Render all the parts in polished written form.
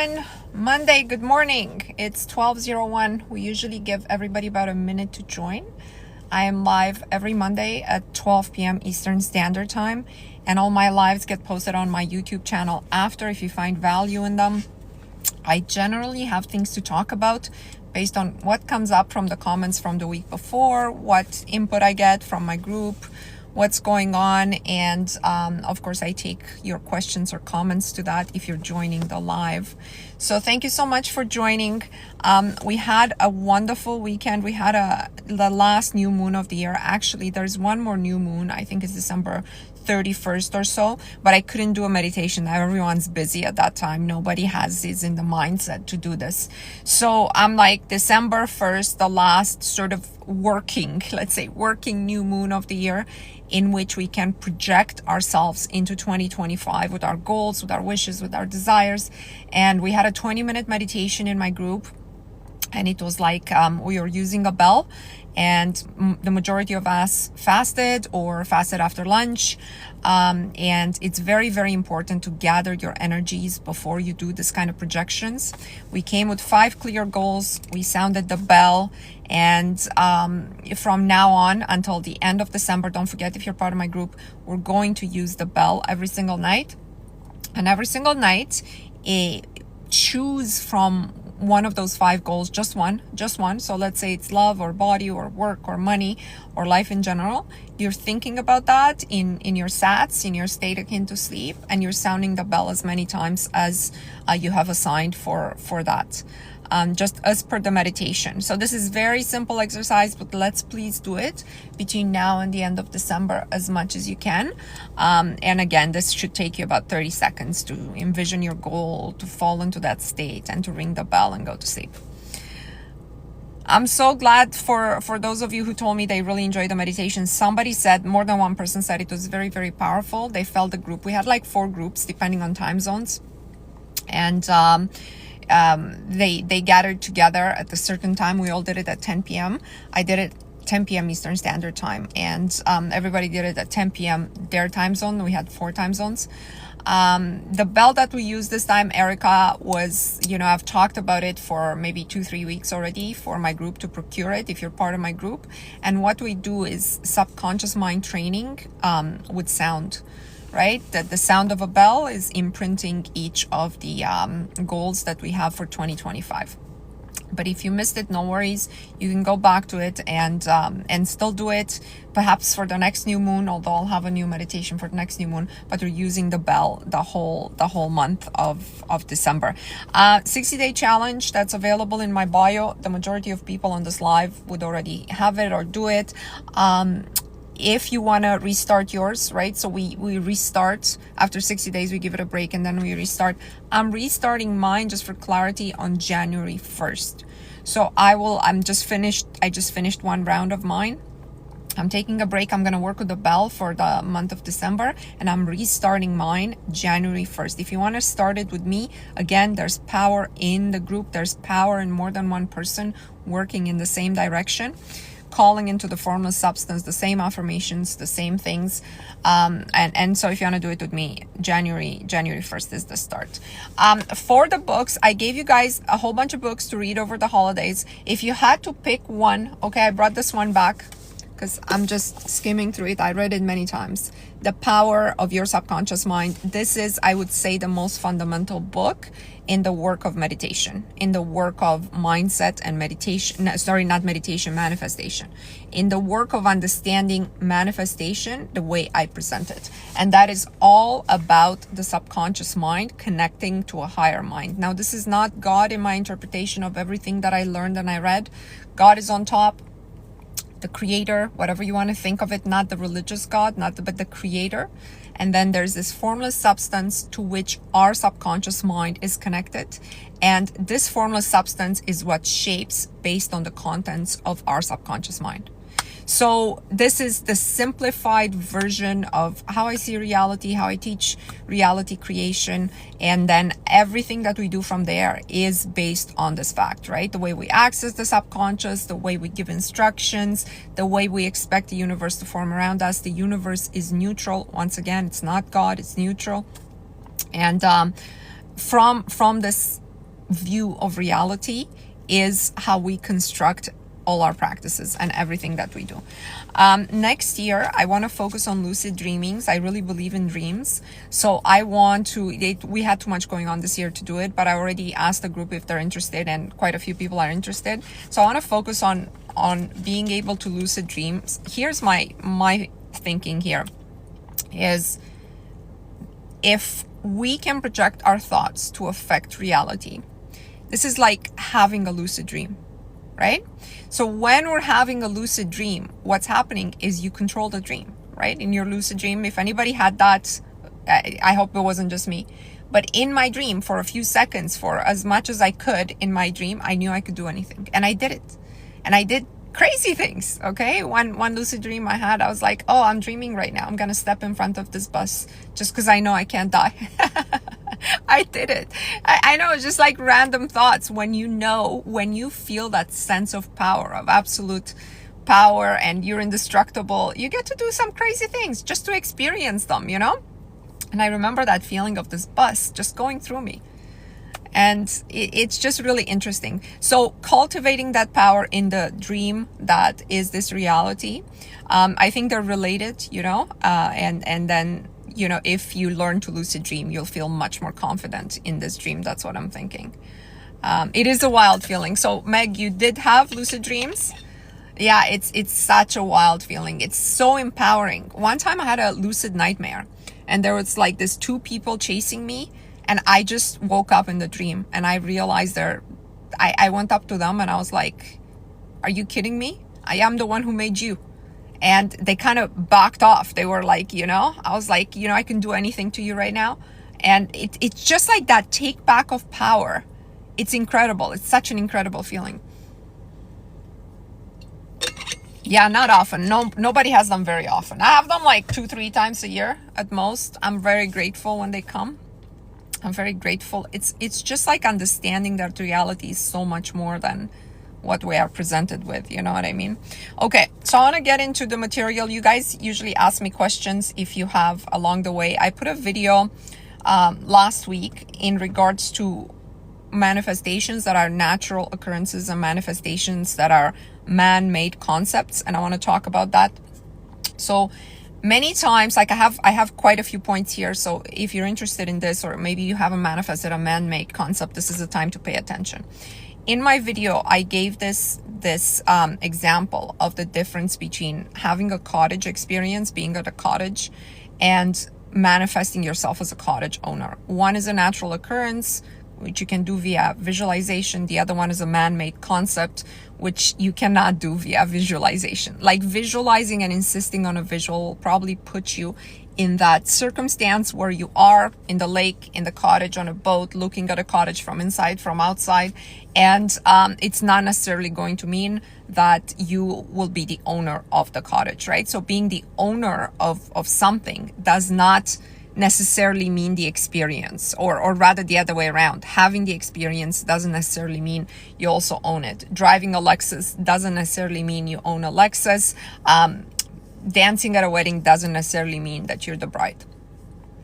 everyone. Monday, good morning. It's 12:01. We usually give everybody about a minute to join. I am live every Monday at 12 p.m. Eastern Standard Time, and all my lives get posted on my YouTube channel after if you find value in them. I generally have things to talk about based on what comes up from the comments from the week before, what input I get from my group, what's going on, and of course I take your questions or comments to that if you're joining the live. So thank you so much for joining. We had a wonderful weekend. We had the last new moon of the year. Actually, there's one more new moon. I think it's December 31st or so, but I couldn't do a meditation. Everyone's busy at that time. Nobody is in the mindset to do this. So I'm like, December 1st, the last sort of working new moon of the year, in which we can project ourselves into 2025 with our goals, with our wishes, with our desires. And we had a 20-minute meditation in my group, and it was like we were using a bell, and the majority of us fasted or fasted after lunch. And it's very, very important to gather your energies before you do this kind of projections. We came with 5 clear goals. We sounded the bell. And from now on until the end of December, don't forget, if you're part of my group, we're going to use the bell every single night. And every single night, choose from one of those 5 goals, just one. So let's say it's love or body or work or money or life in general. You're thinking about that in your sats, in your state akin to sleep, and you're sounding the bell as many times as you have assigned for that. Just as per the meditation. So this is very simple exercise, but let's please do it between now and the end of December as much as you can. And again, this should take you about 30 seconds to envision your goal, to fall into that state, and to ring the bell and go to sleep. I'm so glad for those of you who told me they really enjoyed the meditation. Somebody said, more than one person said it was very, very powerful. They felt the group. We had like 4 groups depending on time zones. And they gathered together at a certain time. We all did it at 10 p.m. I did it 10 p.m. Eastern Standard Time, and everybody did it at 10 p.m. their time zone. We had 4 time zones. The bell that we used this time, Erica, was, I've talked about it for maybe 2-3 weeks already for my group to procure it if you're part of my group. And what we do is subconscious mind training with sound. Right? That the sound of a bell is imprinting each of the goals that we have for 2025. But if you missed it, no worries. You can go back to it and still do it, perhaps for the next new moon, although I'll have a new meditation for the next new moon, but we're using the bell the whole month of December. 60-day challenge that's available in my bio. The majority of people on this live would already have it or do it. If you want to restart yours, right? So we restart after 60 days, we give it a break, and then we restart. I'm restarting mine, just for clarity, on January 1st. So I just finished one round of mine. I'm taking a break. I'm going to work with the bell for the month of December, and I'm restarting mine January 1st. If you want to start it with me, again, there's power in the group. There's power in more than one person working in the same direction, calling into the formless substance, the same affirmations, the same things. And so if you want to do it with me, January 1st is the start. For the books, I gave you guys a whole bunch of books to read over the holidays. If you had to pick one, okay, I brought this one back because I'm just skimming through it. I read it many times. The Power of Your Subconscious Mind. This is, I would say, the most fundamental book in the work of meditation, in the work of mindset and meditation. Manifestation. In the work of understanding manifestation the way I present it. And that is all about the subconscious mind connecting to a higher mind. Now, this is not God in my interpretation of everything that I learned and I read. God is on top. The creator, whatever you want to think of it, not the religious God, but the creator. And then there's this formless substance to which our subconscious mind is connected. And this formless substance is what shapes based on the contents of our subconscious mind. So this is the simplified version of how I see reality, how I teach reality creation. And then everything that we do from there is based on this fact, right? The way we access the subconscious, the way we give instructions, the way we expect the universe to form around us. The universe is neutral. Once again, it's not God, it's neutral. And from this view of reality is how we construct all our practices and everything that we do. Next year, I want to focus on lucid dreamings. I really believe in dreams. So I want to, we had too much going on this year to do it, but I already asked the group if they're interested, and quite a few people are interested. So I want to focus on being able to lucid dreams. Here's my thinking here is, if we can project our thoughts to affect reality, this is like having a lucid dream, right? So when we're having a lucid dream, what's happening is you control the dream, right? In your lucid dream, if anybody had that, I hope it wasn't just me, but in my dream, for a few seconds, for as much as I could in my dream, I knew I could do anything, and I did it. And I did crazy things, okay? One lucid dream I had, I was like, oh, I'm dreaming right now. I'm gonna step in front of this bus just because I know I can't die. I did it. I know, it's just like random thoughts. When you feel that sense of power, of absolute power, and you're indestructible, you get to do some crazy things just to experience them, you know? And I remember that feeling of this bus just going through me. And it's just really interesting. So cultivating that power in the dream that is this reality, I think they're related, you know, and then, you know, if you learn to lucid dream, you'll feel much more confident in this dream. That's what I'm thinking. It is a wild feeling. So Meg, you did have lucid dreams? Yeah, it's such a wild feeling. It's so empowering. One time I had a lucid nightmare, and there was like this 2 people chasing me, and I just woke up in the dream, and I realized I went up to them and I was like, are you kidding me? I am the one who made you. And they kind of backed off. They were like, you know, I was like, you know, I can do anything to you right now. And it's just like that take back of power. It's incredible. It's such an incredible feeling. Yeah, not often. Nobody has them very often. I have them like 2-3 times a year at most. I'm very grateful when they come. I'm very grateful. It's just like understanding that reality is so much more than what we are presented with, you know what I mean? Okay, so I want to get into the material. You guys usually ask me questions if you have along the way. I put a video last week in regards to manifestations that are natural occurrences and manifestations that are man-made concepts, and I want to talk about that. So many times, like I have quite a few points here, so if you're interested in this, or maybe you haven't manifested a man-made concept, this is the time to pay attention. In my video, I gave this example of the difference between having a cottage experience, being at a cottage, and manifesting yourself as a cottage owner. One is a natural occurrence, which you can do via visualization. The other one is a man-made concept, which you cannot do via visualization. Like visualizing and insisting on a visual will probably put you in that circumstance where you are in the lake, in the cottage, on a boat, looking at a cottage from inside, from outside. And it's not necessarily going to mean that you will be the owner of the cottage, right? So being the owner of something does not necessarily mean the experience, or rather the other way around. Having the experience doesn't necessarily mean you also own it. Driving a Lexus doesn't necessarily mean you own a Lexus. Dancing at a wedding doesn't necessarily mean that you're the bride.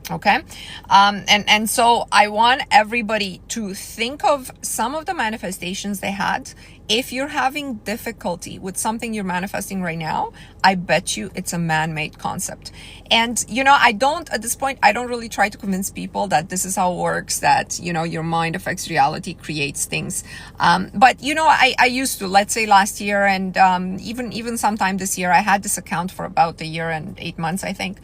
Okay. And so I want everybody to think of some of the manifestations they had. If you're having difficulty with something you're manifesting right now, I bet you it's a man-made concept. And, you know, at this point, I don't really try to convince people that this is how it works, that, you know, your mind affects reality, creates things. But, you know, I used to, let's say last year, and even sometime this year, I had this account for about a year and 8 months, I think.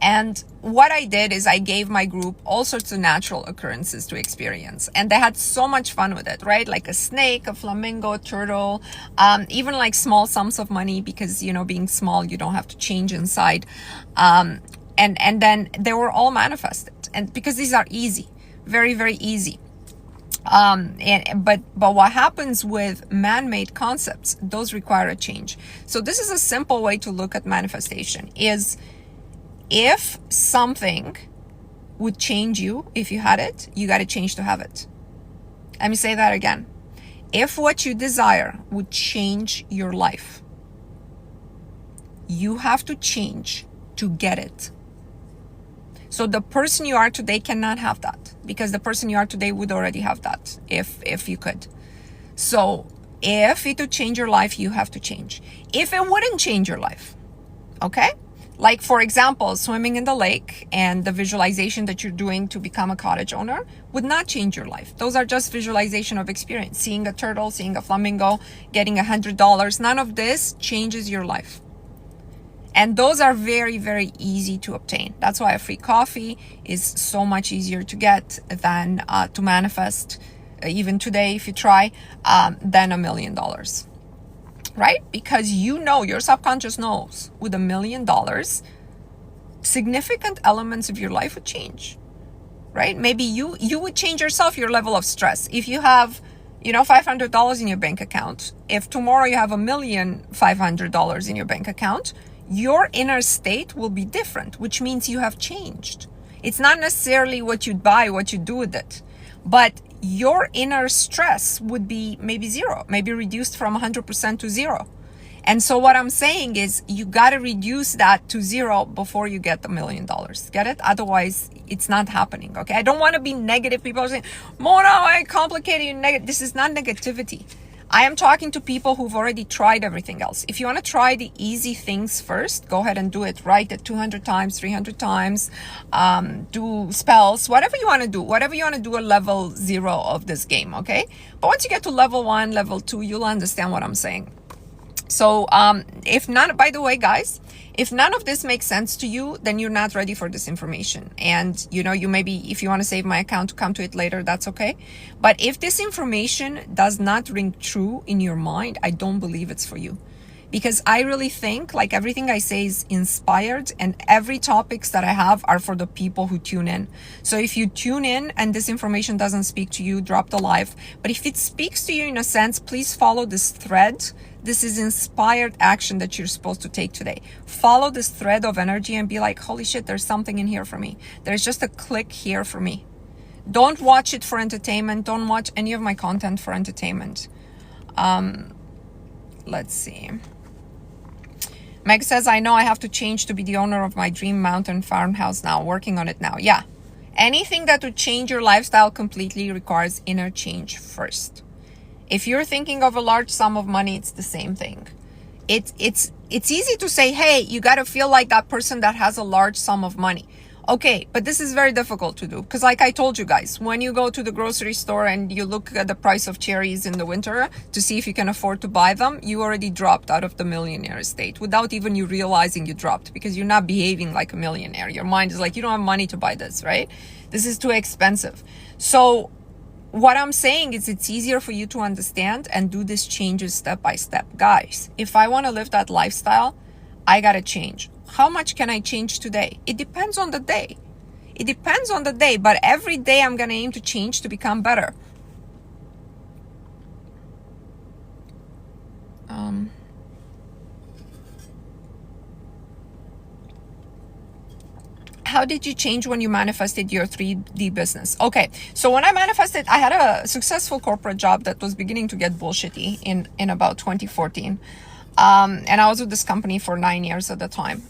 And what I did is I gave my group all sorts of natural occurrences to experience. And they had so much fun with it, right? Like a snake, a flamingo, a turtle, even like small sums of money, because, you know, being small, you don't have to change inside. And then they were all manifested. And because these are easy, very, very easy. But what happens with man-made concepts, those require a change. So this is a simple way to look at manifestation is, if something would change you, if you had it, you got to change to have it. Let me say that again. If what you desire would change your life, you have to change to get it. So the person you are today cannot have that. because the person you are today would already have that if you could. So if it would change your life, you have to change. If it wouldn't change your life, okay? Like, for example, swimming in the lake and the visualization that you're doing to become a cottage owner would not change your life. Those are just visualization of experience. Seeing a turtle, seeing a flamingo, getting $100. None of this changes your life. And those are very, very easy to obtain. That's why a free coffee is so much easier to get than to manifest, even today, if you try, than $1 million. Right? Because you know, your subconscious knows, with $1 million, significant elements of your life would change, right? Maybe you would change yourself, your level of stress. If you have, $500 in your bank account, if tomorrow you have $1,500,000 in your bank account, your inner state will be different, which means you have changed. It's not necessarily what you buy, what you do with it, but your inner stress would be maybe zero, maybe reduced from 100% to zero. And so what I'm saying is you got to reduce that to zero before you get $1 million. Get it? Otherwise, it's not happening. Okay. I don't want to be negative. People are saying, Mona, I complicated negative. This is not negativity. I am talking to people who've already tried everything else. If you want to try the easy things first, go ahead and do it. Write it 200 times, 300 times, do spells, whatever you want to do, at level 0 of this game, okay? But once you get to level 1, level 2, you'll understand what I'm saying. So if none, by the way, guys, if none of this makes sense to you, then you're not ready for this information. And, you maybe, if you want to save my account to come to it later, that's okay. But if this information does not ring true in your mind, I don't believe it's for you. Because I really think, like, everything I say is inspired, and every topics that I have are for the people who tune in. So if you tune in and this information doesn't speak to you, drop the live. But if it speaks to you in a sense, please follow this thread. This is inspired action that you're supposed to take today. Follow this thread of energy and be like, holy shit, there's something in here for me. There's just a click here for me. Don't watch it for entertainment. Don't watch any of my content for entertainment. Let's see. Meg says, I know I have to change to be the owner of my dream mountain farmhouse now. Working on it now. Yeah. Anything that would change your lifestyle completely requires inner change first. If you're thinking of a large sum of money, it's the same thing. It's easy to say, hey, you got to feel like that person that has a large sum of money. Okay, but this is very difficult to do. Because like I told you guys, when you go to the grocery store and you look at the price of cherries in the winter to see if you can afford to buy them, you already dropped out of the millionaire state without even you realizing you dropped, because you're not behaving like a millionaire. Your mind is like, you don't have money to buy this, right? This is too expensive. So what I'm saying is it's easier for you to understand and do these changes step by step. Guys, if I want to live that lifestyle, I got to change. How much can I change today? It depends on the day. It depends on the day, but every day I'm going to aim to change to become better. How did you change when you manifested your 3D business? Okay, so when I manifested, I had a successful corporate job that was beginning to get bullshitty in about 2014. And I was with this company for 9 years at the time,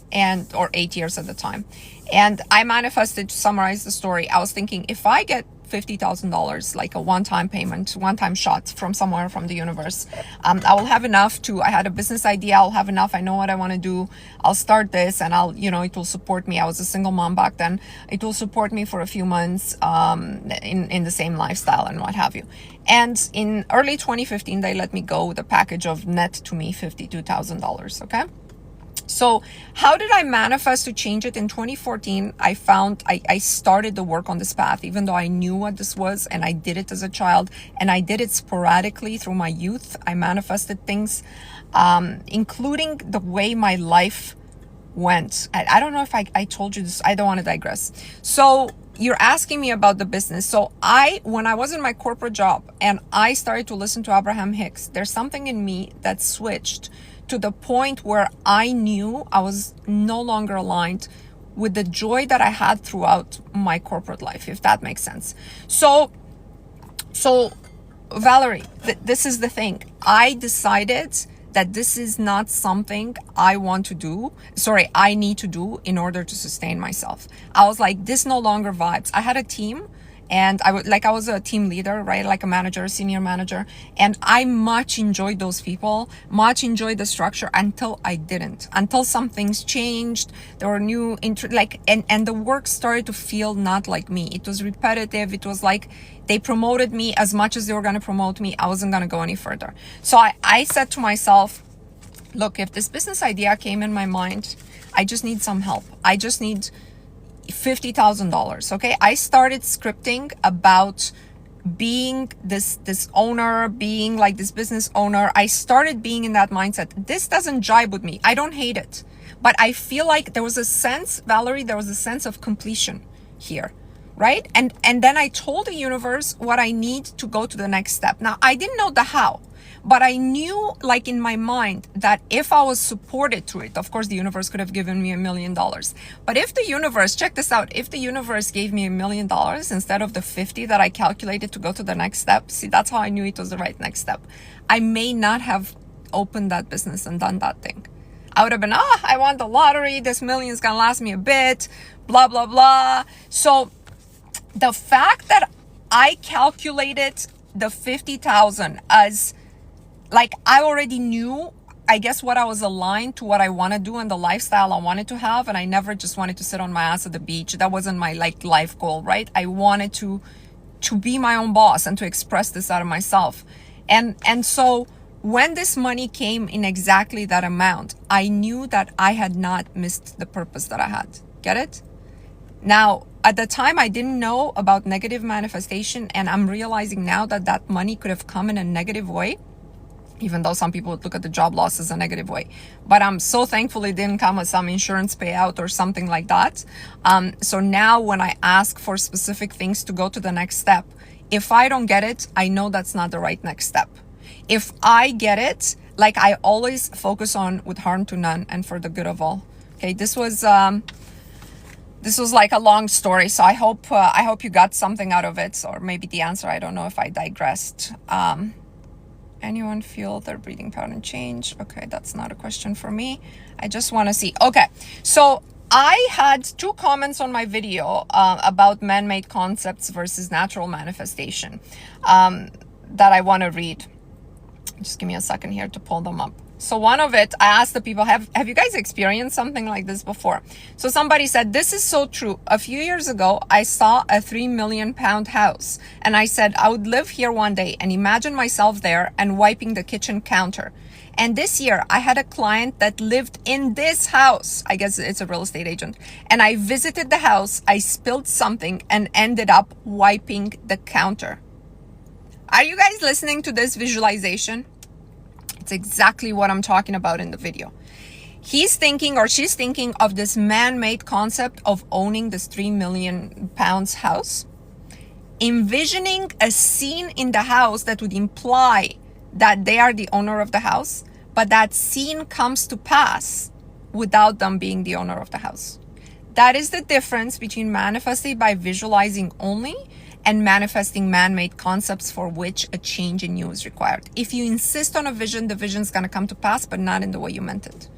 or 8 years at the time. And I manifested, to summarize the story, I was thinking, if I get $50,000, like a one-time payment, one-time shot from somewhere from the universe, I will have enough I had a business idea, I'll have enough, I know what I want to do, I'll start this, and it will support me. I was a single mom back then. It will support me for a few months in the same lifestyle and what have you. And in early 2015, they let me go with a package of net to me $52,000, okay? So how did I manifest to change it? In 2014, I found I started the work on this path, even though I knew what this was, and I did it as a child, and I did it sporadically through my youth. I manifested things, including the way my life went. I don't know if I told you this. I don't want to digress. So you're asking me about the business. So when I was in my corporate job and I started to listen to Abraham Hicks, there's something in me that switched to the point where I knew I was no longer aligned with the joy that I had throughout my corporate life, if that makes sense. So Valerie, this is the thing. I decided that this is not something I need to do in order to sustain myself. I was like, this no longer vibes. I had a team, And I was a team leader, right? Like a manager, senior manager. And I much enjoyed those people, much enjoyed the structure until I didn't, until some things changed. There were new, and the work started to feel not like me. It was repetitive. It was like they promoted me as much as they were going to promote me. I wasn't going to go any further. So I said to myself, look, if this business idea came in my mind, I just need some help. I just need $50,000. Okay. I started scripting about being this owner, being like this business owner. I started being in that mindset. This doesn't jibe with me. I don't hate it, but I feel like there was a sense, Valerie, there was a sense of completion here. Right. And then I told the universe what I need to go to the next step. Now, I didn't know the how, but I knew, like, in my mind, that if I was supported through it, of course, the universe could have given me $1 million. But if the universe, check this out, if the universe gave me $1 million instead of the 50 that I calculated to go to the next step, see, that's how I knew it was the right next step. I may not have opened that business and done that thing. I would have been, I won the lottery. This million is going to last me a bit, blah, blah, blah. So the fact that I calculated the 50,000 as, like, I already knew, I guess, what I was aligned to, what I want to do and the lifestyle I wanted to have. And I never just wanted to sit on my ass at the beach. That wasn't my life goal, right? I wanted to be my own boss and to express this out of myself. And so when this money came in exactly that amount, I knew that I had not missed the purpose that I had. Get it? Now, at the time, I didn't know about negative manifestation. And I'm realizing now that that money could have come in a negative way, even though some people would look at the job loss as a negative way. But I'm so thankful it didn't come as some insurance payout or something like that. So now when I ask for specific things to go to the next step, if I don't get it, I know that's not the right next step. If I get it, like, I always focus on with harm to none and for the good of all. Okay, this was like a long story, so I hope you got something out of it, or maybe the answer. I don't know if I digressed. Anyone feel their breathing pattern change? Okay, that's not a question for me. I just want to see. Okay, so I had 2 comments on my video about man-made concepts versus natural manifestation that I want to read. Just give me a second here to pull them up. So one of it, I asked the people, have you guys experienced something like this before? So somebody said, this is so true. A few years ago, I saw a 3 million pound house. And I said, I would live here one day and imagine myself there and wiping the kitchen counter. And this year, I had a client that lived in this house. I guess it's a real estate agent. And I visited the house, I spilled something and ended up wiping the counter. Are you guys listening to this visualization? It's exactly what I'm talking about in the video. He's thinking, or she's thinking, of this man-made concept of owning this 3 million pounds house, envisioning a scene in the house that would imply that they are the owner of the house, but that scene comes to pass without them being the owner of the house. That is the difference between manifesting by visualizing only and manifesting man-made concepts for which a change in you is required. If you insist on a vision, the vision's gonna come to pass, but not in the way you meant it.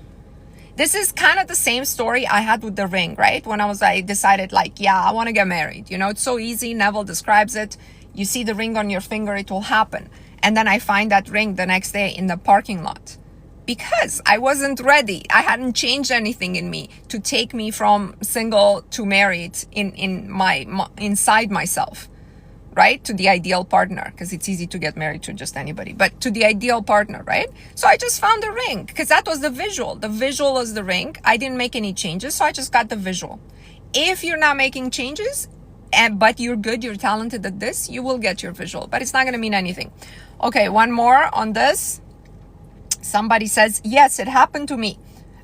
This is kind of the same story I had with the ring, right? When I decided, like, yeah, I wanna get married. You know, it's so easy. Neville describes it. You see the ring on your finger, it will happen. And then I find that ring the next day in the parking lot. Because I wasn't ready. I hadn't changed anything in me to take me from single to married inside myself. Right? To the ideal partner, because it's easy to get married to just anybody, but to the ideal partner, right? So I just found the ring because that was the visual. The visual was the ring. I didn't make any changes, so I just got the visual. If you're not making changes, but you're good, you're talented at this, you will get your visual, but it's not going to mean anything. Okay, one more on this. Somebody says, yes, it happened to me.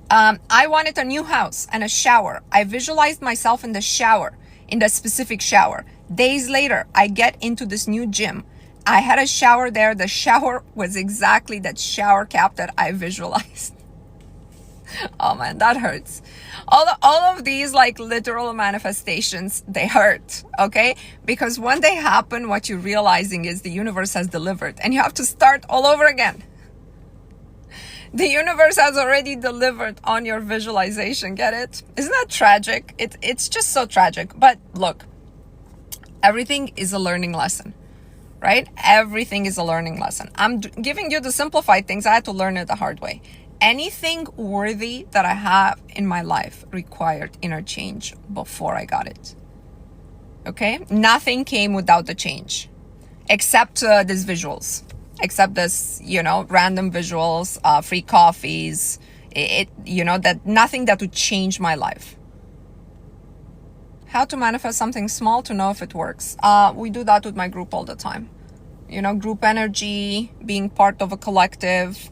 I wanted a new house and a shower. I visualized myself in the shower, in the specific shower. Days later, I get into this new gym. I had a shower there. The shower was exactly that shower cap that I visualized. Oh man, that hurts. All of these, like, literal manifestations, they hurt, okay? Because when they happen, what you're realizing is the universe has delivered and you have to start all over again. The universe has already delivered on your visualization, get it? Isn't that tragic? It's just so tragic. But look, Everything is a learning lesson, right? Everything is a learning lesson. I'm giving you the simplified things. I had to learn it the hard way. Anything worthy that I have in my life required inner change before I got it. Okay? Nothing came without the change, except these visuals, except this, random visuals, free coffees, that nothing that would change my life. How to manifest something small to know if it works. We do that with my group all the time. Group energy, being part of a collective,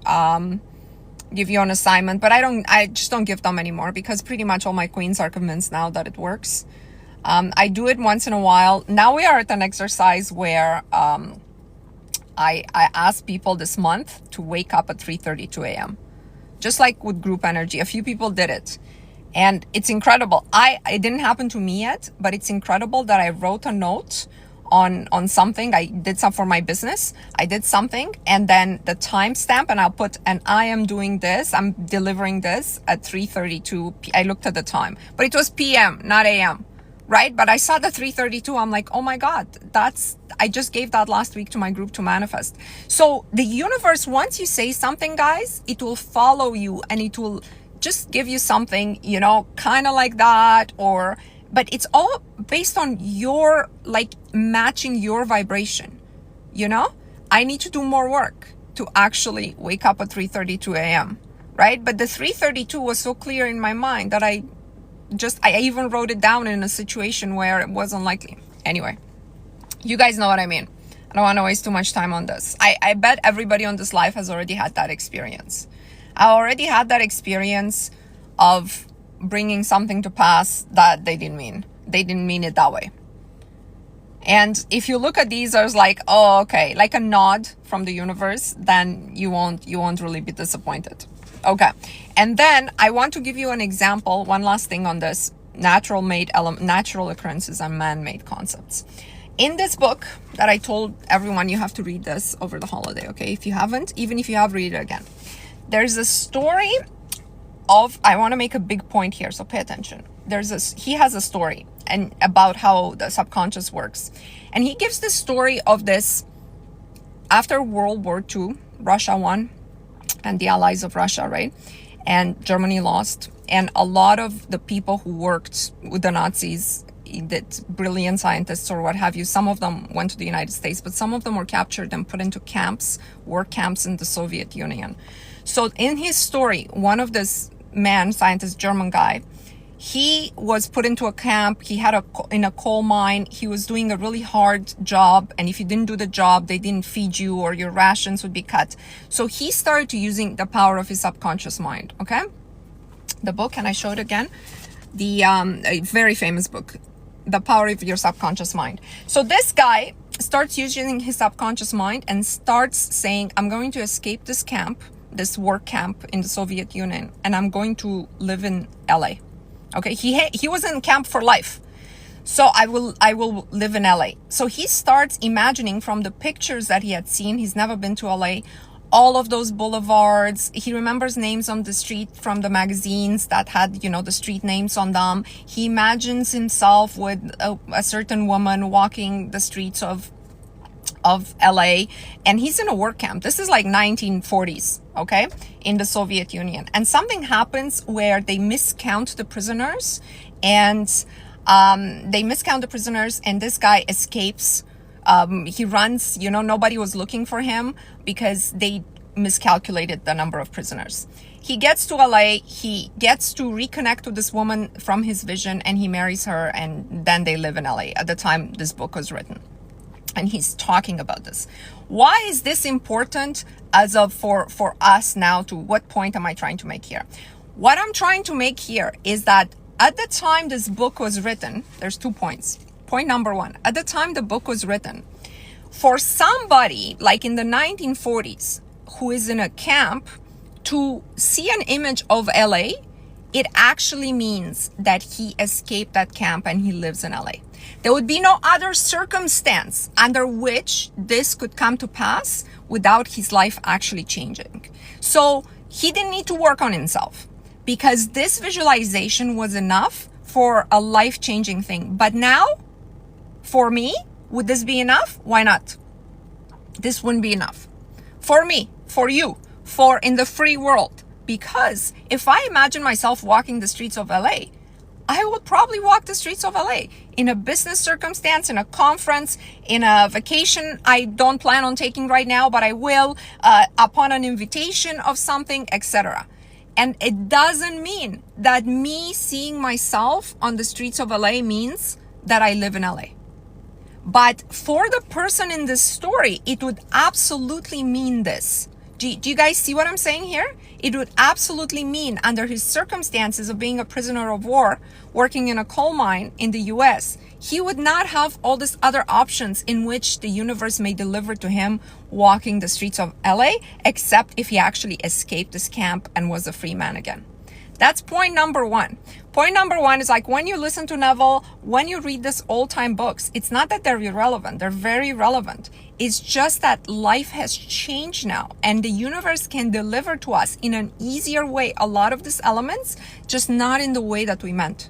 give you an assignment, but I just don't give them anymore because pretty much all my queens are convinced now that it works. I do it once in a while. Now we are at an exercise where I asked people this month to wake up at 3:32 a.m. Just like with group energy. A few people did it. And it's incredible. It didn't happen to me yet, but it's incredible that I wrote a note on something. I did something for my business. I did something, and then the timestamp, and I'll put, and I am doing this. I'm delivering this at 3:32. I looked at the time, but it was PM, not AM, right? But I saw the 3:32. I'm like, oh my God, I just gave that last week to my group to manifest. So the universe, once you say something, guys, it will follow you, and it will just give you something, kind of like that, but it's all based on your, matching your vibration, I need to do more work to actually wake up at 3:32 a.m., right? But the 3:32 was so clear in my mind that I even wrote it down in a situation where it wasn't likely. Anyway, you guys know what I mean. I don't want to waste too much time on this. I bet everybody on this life has already had that experience. I already had that experience of bringing something to pass that they didn't mean. They didn't mean it that way. And if you look at these as like, oh, okay, like a nod from the universe, then you won't really be disappointed. Okay. And then I want to give you an example. One last thing on this: natural occurrences and man-made concepts. In this book that I told everyone, you have to read this over the holiday. Okay. If you haven't, even if you have, read it again. There's a story of, I want to make a big point here, so pay attention. He has a story and about how the subconscious works. And he gives the story of this after World War II, Russia won, and the allies of Russia, right? And Germany lost. And a lot of the people who worked with the Nazis, that brilliant scientists or what have you, some of them went to the United States, but some of them were captured and put into camps, work camps in the Soviet Union. So in his story, one of this scientist, German guy, he was put into a camp. He had in a coal mine. He was doing a really hard job. And if you didn't do the job, they didn't feed you or your rations would be cut. So he started using the power of his subconscious mind. Okay. The book, can I show it again? A very famous book, The Power of Your Subconscious Mind. So this guy starts using his subconscious mind and starts saying, I'm going to escape this camp, this work camp in the Soviet Union, and I'm going to live in LA. Okay, he was in camp for life. So I will live in LA. So he starts imagining from the pictures that he had seen, he's never been to LA, all of those boulevards. He remembers names on the street from the magazines that had, the street names on them. He imagines himself with a certain woman walking the streets of LA, and he's in a work camp. This is like 1940s, okay, in the Soviet Union. And something happens where they miscount the prisoners, and this guy escapes. He runs, nobody was looking for him because they miscalculated the number of prisoners. He gets to LA, he gets to reconnect with this woman from his vision, and he marries her, and then they live in LA at the time this book was written. And he's talking about this. Why is this important for us now? To what point am I trying to make here? What I'm trying to make here is that at the time this book was written, there's 2 points. Point number one, at the time the book was written, for somebody like in the 1940s who is in a camp to see an image of LA, it actually means that he escaped that camp and he lives in LA. There would be no other circumstance under which this could come to pass without his life actually changing. So he didn't need to work on himself because this visualization was enough for a life-changing thing. But now, For me, would this be enough? Why not? This wouldn't be enough. For me, for you, for in the free world. Because if I imagine myself walking the streets of LA, I would probably walk the streets of LA in a business circumstance, in a conference, in a vacation I don't plan on taking right now, but I will upon an invitation of something, etc. And it doesn't mean that me seeing myself on the streets of LA means that I live in LA. But for the person in this story, it would absolutely mean this. Do you guys see what I'm saying here? It would absolutely mean, under his circumstances of being a prisoner of war, working in a coal mine in the US, he would not have all these other options in which the universe may deliver to him walking the streets of LA, except if he actually escaped this camp and was a free man again. That's point number one. Point number one is like when you listen to Neville, when you read these old-time books, it's not that they're irrelevant. They're very relevant. It's just that life has changed now and the universe can deliver to us in an easier way a lot of these elements, just not in the way that we meant.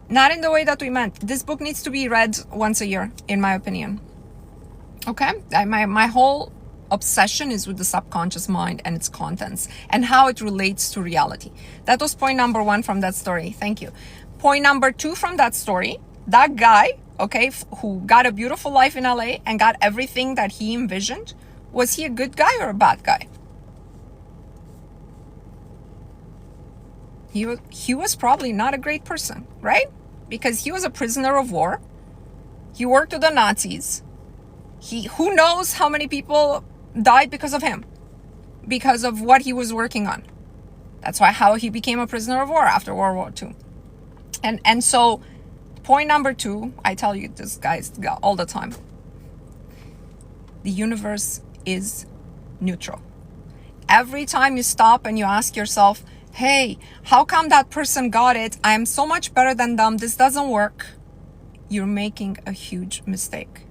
Not in the way that we meant. This book needs to be read once a year, in my opinion. Okay? My whole obsession is with the subconscious mind and its contents and how it relates to reality. That was point number one from that story. Thank you. Point number two from that story, that guy, okay, who got a beautiful life in LA and got everything that he envisioned, was he a good guy or a bad guy? He was probably not a great person, right? Because he was a prisoner of war. He worked with the Nazis. Who knows how many people died because of him, because of what he was working on. That's how he became a prisoner of war after World War II. And so point number two, I tell you this, guys, all the time. The universe is neutral. Every time you stop and you ask yourself, hey, how come that person got it? I am so much better than them. This doesn't work. You're making a huge mistake.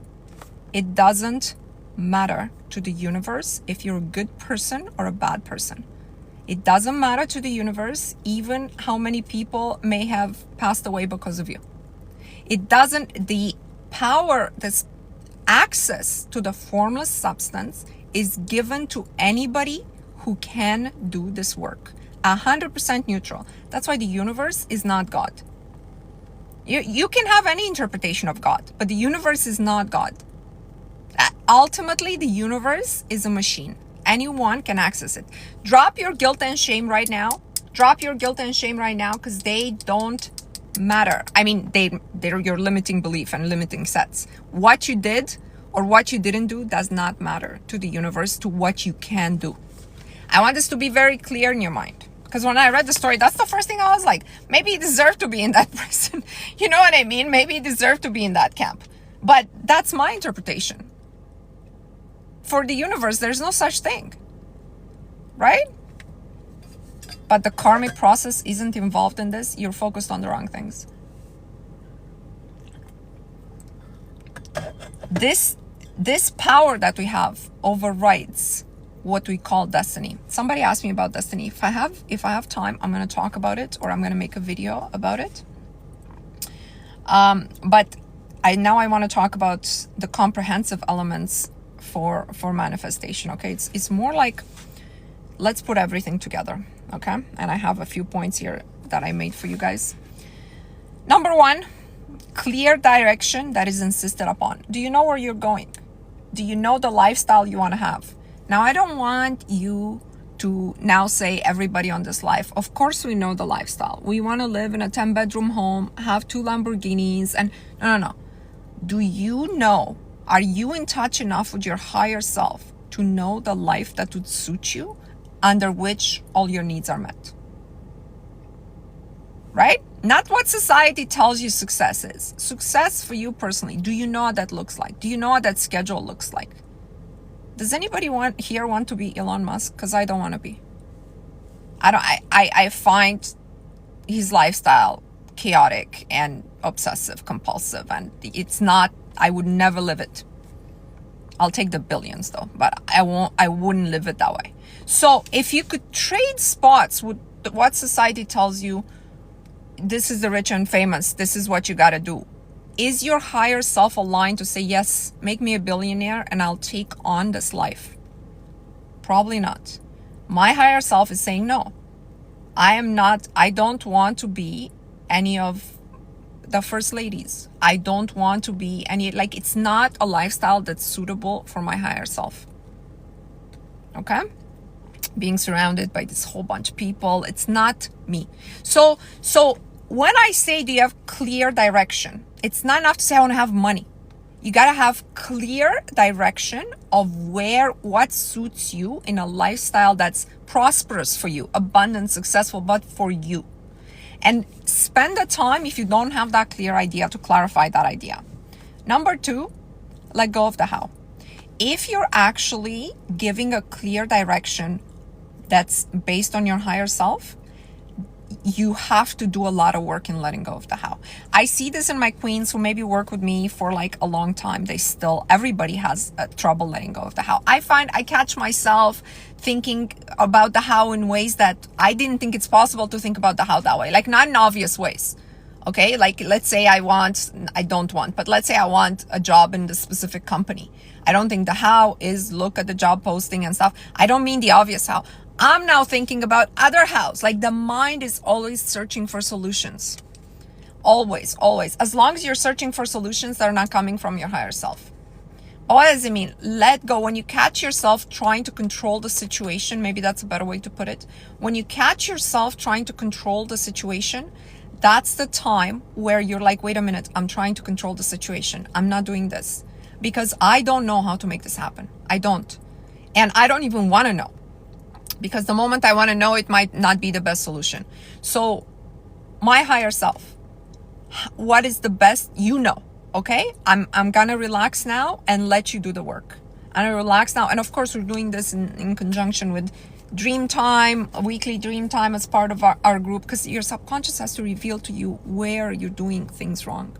It doesn't matter to the universe if you're a good person or a bad person. It doesn't matter to the universe even how many people may have passed away because of you. It doesn't, the power, this access to the formless substance is given to anybody who can do this work. 100% neutral. That's why the universe is not God. You can have any interpretation of God, but the universe is not God. Ultimately, the universe is a machine. Anyone can access it. Drop your guilt and shame right now. Drop your guilt and shame right now because they don't matter. I mean, they're your limiting belief and limiting sets. What you did or what you didn't do does not matter to the universe, to what you can do. I want this to be very clear in your mind. Because when I read the story, that's the first thing I was like, maybe he deserved to be in that prison. You know what I mean? Maybe he deserved to be in that camp. But that's my interpretation. For the universe, there's no such thing, right? But the karmic process isn't involved in this. You're focused on the wrong things. This power that we have overrides what we call destiny. Somebody asked me about destiny. If I have time, I'm going to talk about it, or I'm going to make a video about it. But I want to talk about the comprehensive elements for manifestation. Okay, it's more like, let's put everything together. Okay, and I have a few points here that I made for you guys. Number one, clear direction that is insisted upon. Do you know where you're going? Do you know the lifestyle you want to have? Now, I don't want you to now say, everybody on this life, of course we know the lifestyle. We want to live in a 10-bedroom home, have 2 Lamborghinis, and no. Do you know, are you in touch enough with your higher self to know the life that would suit you, under which all your needs are met? Right? Not what society tells you success is. Success for you personally. Do you know what that looks like? Do you know what that schedule looks like? Does anybody here want to be Elon Musk? Because I don't want to be. I find his lifestyle chaotic and obsessive compulsive, and it's not, I would never live it. I'll take the billions though, but I wouldn't live it that way. So if you could trade spots with what society tells you this is the rich and famous, this is what you got to do. Is your higher self aligned to say, yes, make me a billionaire and I'll take on this life? Probably not. My higher self is saying, no, I don't want to be any of the first ladies. I don't want to be any, like, it's not a lifestyle that's suitable for my higher self. Okay? Being surrounded by this whole bunch of people, it's not me. So when I say, do you have clear direction? It's not enough to say I want to have money. You got to have clear direction of what suits you in a lifestyle that's prosperous for you, abundant, successful, but for you. And spend the time, if you don't have that clear idea, to clarify that idea. Number 2, let go of the how. If you're actually giving a clear direction that's based on your higher self, you have to do a lot of work in letting go of the how. I see this in my queens who maybe work with me for like a long time. Everybody has trouble letting go of the how. I find I catch myself thinking about the how in ways that I didn't think it's possible to think about the how that way. Like, not in obvious ways. Okay, like let's say let's say I want a job in the specific company. I don't think the how is look at the job posting and stuff. I don't mean the obvious how. I'm now thinking about other hows. Like, the mind is always searching for solutions. Always, always. As long as you're searching for solutions that are not coming from your higher self. What does it mean? Let go. When you catch yourself trying to control the situation, maybe that's a better way to put it. When you catch yourself trying to control the situation, that's the time where you're like, wait a minute, I'm trying to control the situation. I'm not doing this because I don't know how to make this happen. I don't. And I don't even want to know. Because the moment I want to know, it might not be the best solution. So my higher self, what is the best, okay? I'm going to relax now and let you do the work. I'm going to relax now. And of course, we're doing this in conjunction with dream time, a weekly dream time as part of our group, because your subconscious has to reveal to you where you're doing things wrong,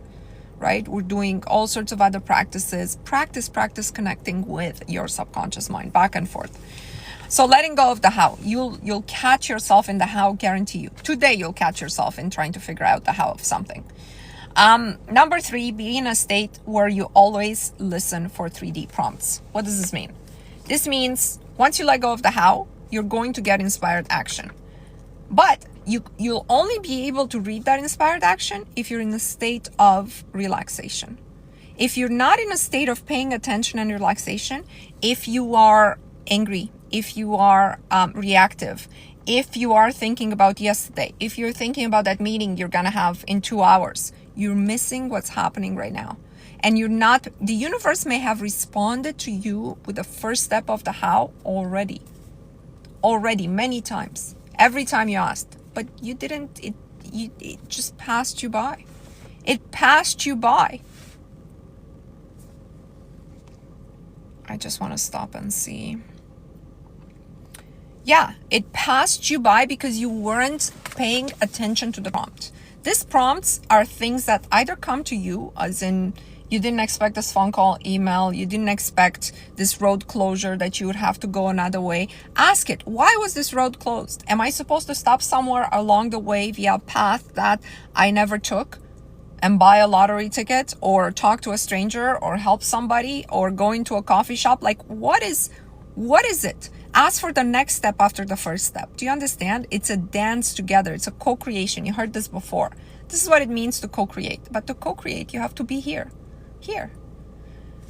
right? We're doing all sorts of other practices. Practice connecting with your subconscious mind, back and forth. So letting go of the how, you'll catch yourself in the how, guarantee you. Today, you'll catch yourself in trying to figure out the how of something. Number 3, be in a state where you always listen for 3D prompts. What does this mean? This means once you let go of the how, you're going to get inspired action. But you'll only be able to read that inspired action if you're in a state of relaxation. If you're not in a state of paying attention and relaxation, if you are angry, if you are reactive, if you are thinking about yesterday, if you're thinking about that meeting you're gonna have in 2 hours, you're missing what's happening right now. And the universe may have responded to you with the first step of the how already, many times, every time you asked, but you didn't, it just passed you by. It passed you by. I just want to stop and see. Yeah, it passed you by because you weren't paying attention to the prompt. These prompts are things that either come to you, as in you didn't expect this phone call, email, you didn't expect this road closure that you would have to go another way. Ask it, why was this road closed? Am I supposed to stop somewhere along the way via a path that I never took and buy a lottery ticket or talk to a stranger or help somebody or go into a coffee shop? Like, what is it? Ask for the next step after the first step. Do you understand? It's a dance together. It's a co-creation. You heard this before. This is what it means to co-create. But to co-create, you have to be here.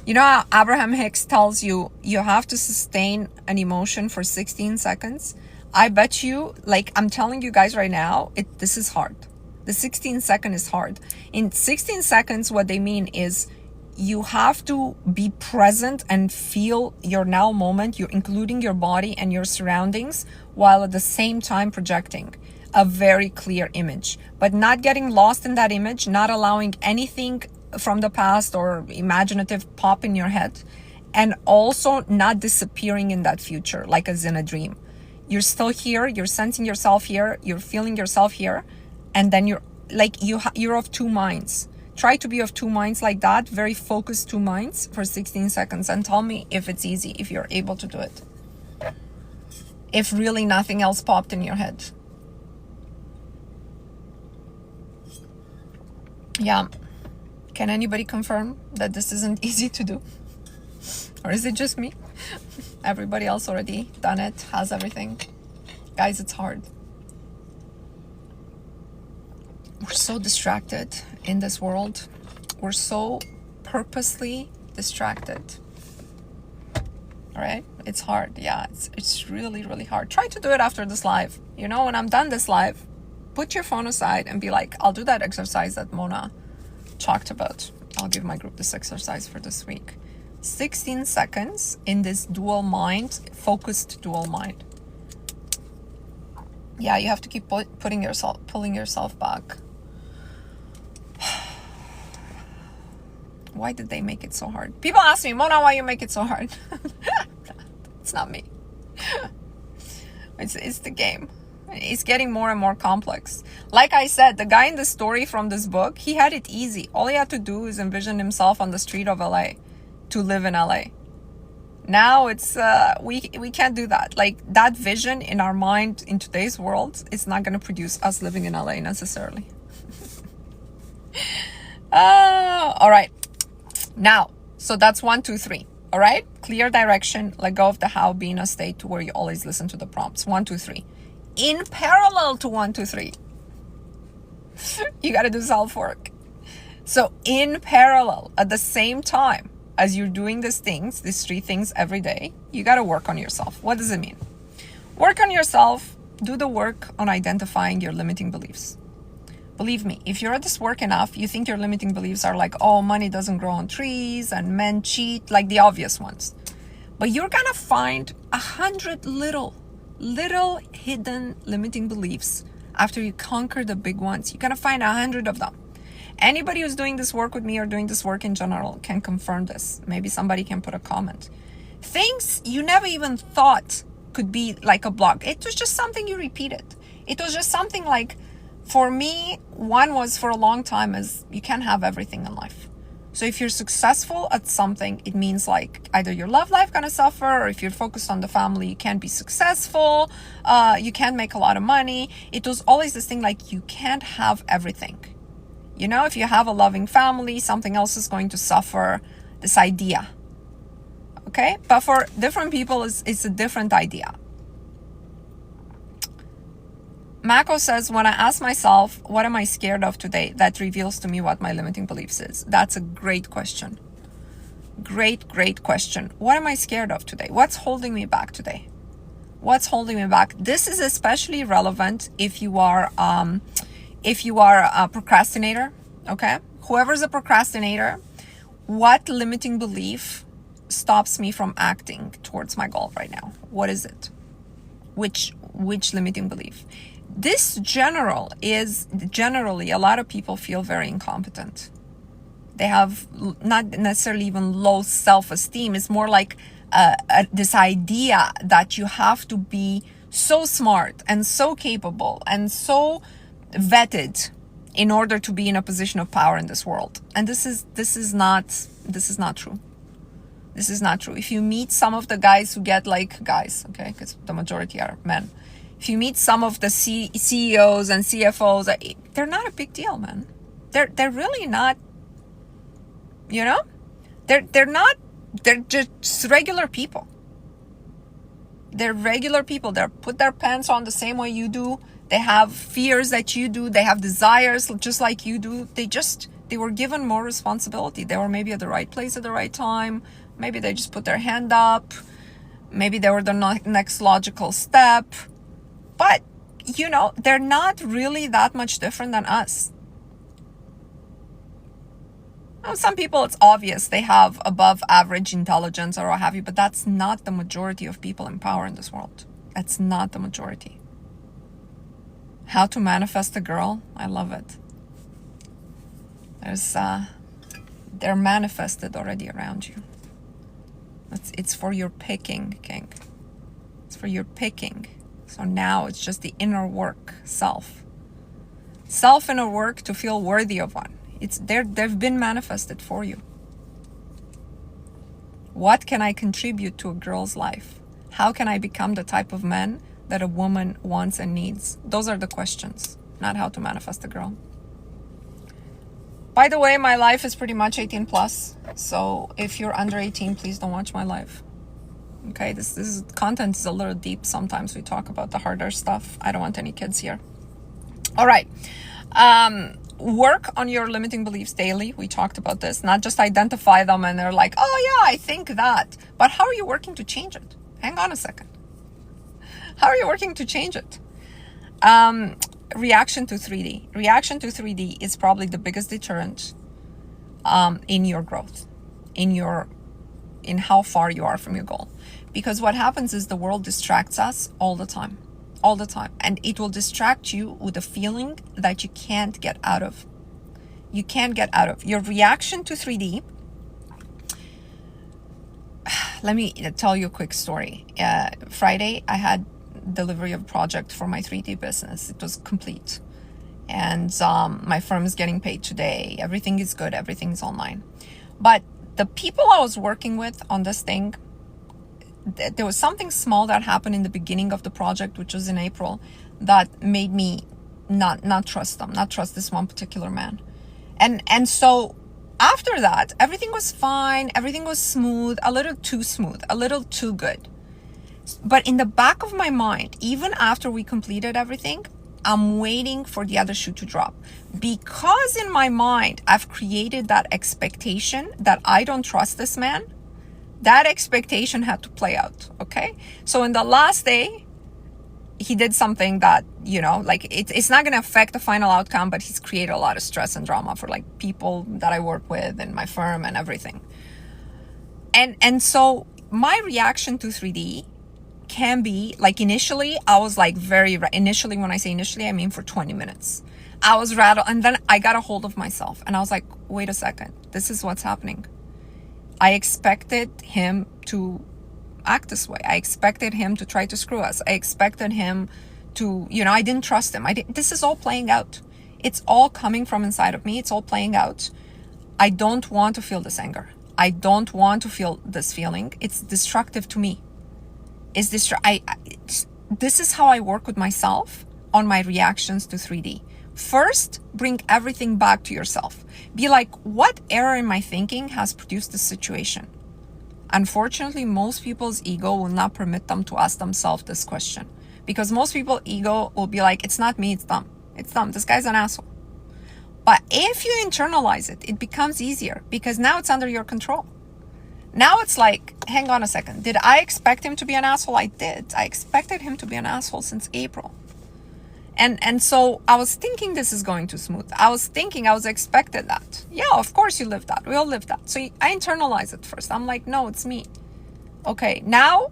You know how Abraham Hicks tells you have to sustain an emotion for 16 seconds? I bet you, like I'm telling you guys right now, this is hard. The 16 second is hard. In 16 seconds, what they mean is you have to be present and feel your now moment. You're including your body and your surroundings while at the same time projecting a very clear image, but not getting lost in that image, not allowing anything from the past or imaginative pop in your head, and also not disappearing in that future, like as in a dream. You're still here, you're sensing yourself here, you're feeling yourself here, and then you're of two minds. Try to be of two minds like that, very focused two minds for 16 seconds, and tell me if it's easy, if you're able to do it. If really nothing else popped in your head. Yeah. Can anybody confirm that this isn't easy to do? Or is it just me? Everybody else already done it, has everything. Guys, it's hard. We're so distracted in this world. We're so purposely distracted. All right? It's hard. Yeah, it's really, really hard. Try to do it after this live. You know, when I'm done this live, put your phone aside and be like, I'll do that exercise that Mona talked about. I'll give my group this exercise for this week. 16 seconds in this dual mind, focused dual mind. Yeah, you have to keep pulling yourself back. Why did they make it so hard? People ask me, Mona, why you make it so hard? It's not me. It's the game. It's getting more and more complex. Like I said, the guy in the story from this book, he had it easy. All he had to do is envision himself on the street of LA to live in LA. Now it's we can't do that. Like that vision in our mind in today's world, it's not going to produce us living in LA necessarily. All right. Now, so that's 1, 2, 3. All right. Clear direction. Let go of the how. Be in a state to where you always listen to the prompts. 1, 2, 3. In parallel to 1, 2, 3, you got to do self work. So in parallel, at the same time as you're doing these 3 things every day, you got to work on yourself. What does it mean? Work on yourself. Do the work on identifying your limiting beliefs. Believe me, if you're at this work enough, you think your limiting beliefs are like, oh, money doesn't grow on trees and men cheat, like the obvious ones. But you're going to find 100 little hidden limiting beliefs after you conquer the big ones. You're going to find 100 of them. Anybody who's doing this work with me or doing this work in general can confirm this. Maybe somebody can put a comment. Things you never even thought could be like a block. It was just something you repeated. It was just something like, for me, one was for a long time is you can't have everything in life. So if you're successful at something, it means like either your love life gonna suffer, or if you're focused on the family, you can't be successful, you can't make a lot of money. It was always this thing like you can't have everything. You know, if you have a loving family, something else is going to suffer, this idea. Okay? But for different people, it's a different idea. Mako says, when I ask myself, what am I scared of today? That reveals to me what my limiting beliefs is. That's a great question. Great question. What am I scared of today? What's holding me back today? What's holding me back? This is especially relevant if you are a procrastinator, okay? Whoever's a procrastinator, what limiting belief stops me from acting towards my goal right now? What is it? Which limiting belief? This generally, a lot of people feel very incompetent. They have not necessarily even low self-esteem. It's more like this idea that you have to be so smart and so capable and so vetted in order to be in a position of power in this world. And this is not true. This is not true. If you meet some of the guys who get like guys, okay, because the majority are men. If you meet some of the CEOs and CFOs, they're not a big deal, man. They're really not. You know, they're not. They're just regular people. They're regular people. They put their pants on the same way you do. They have fears that you do. They have desires just like you do. They were given more responsibility. They were maybe at the right place at the right time. Maybe they just put their hand up. Maybe they were the next logical step. But, you know, they're not really that much different than us. Now, some people, it's obvious they have above average intelligence or what have you, but that's not the majority of people in power in this world. That's not the majority. How to manifest a girl? I love it. They're manifested already around you. It's for your picking, King. It's for your picking. So now it's just the inner work, self inner work to feel worthy of one. They've been manifested for you. What can I contribute to a girl's life? How can I become the type of man that a woman wants and needs? Those are the questions, not how to manifest a girl. By the way, my life is pretty much 18 plus. So if you're under 18, please don't watch my life. Okay, this content is a little deep. Sometimes we talk about the harder stuff. I don't want any kids here. All right. Work on your limiting beliefs daily. We talked about this. Not just identify them and they're like, oh yeah, I think that. But how are you working to change it? Hang on a second. How are you working to change it? Reaction to 3D. Reaction to 3D is probably the biggest deterrent in your growth, in how far you are from your goal. Because what happens is the world distracts us all the time. And it will distract you with a feeling that you can't get out of. You can't get out of. Your reaction to 3D. Let me tell you a quick story. Friday, I had delivery of a project for my 3D business. It was complete. And my firm is getting paid today. Everything is good. Everything's online. But the people I was working with on this thing, there was something small that happened in the beginning of the project, which was in April, that made me not trust them, not trust this one particular man. And so after that, everything was fine. Everything was smooth, a little too good. But in the back of my mind, even after we completed everything, I'm waiting for the other shoe to drop. Because in my mind, I've created that expectation that I don't trust this man. That expectation had to play out, okay? So in the last day, he did something that, like it's not going to affect the final outcome, but he's created a lot of stress and drama for like people that I work with and my firm and everything. And so my reaction to 3D can be like initially, I was like initially, when I say initially, I mean for 20 minutes. I was rattled, and then I got a hold of myself and I was like, wait a second, this is what's happening. I expected him to act this way. I expected him to try to screw us. I expected him to, I didn't trust him. This is all playing out. It's all coming from inside of me. It's all playing out. I don't want to feel this anger. I don't want to feel this feeling. It's destructive to me. This is how I work with myself on my reactions to 3D. First, bring everything back to yourself. Be like, what error in my thinking has produced this situation? Unfortunately, most people's ego will not permit them to ask themselves this question. Because most people's ego will be like, it's not me, it's them. It's them, this guy's an asshole. But if you internalize it, it becomes easier because now it's under your control. Now it's like, hang on a second. Did I expect him to be an asshole? I did. I expected him to be an asshole since April. And so I was thinking this is going too smooth. I was expected that. Yeah, of course you live that. We all live that. So I internalize it first. I'm like, no, it's me. Okay, now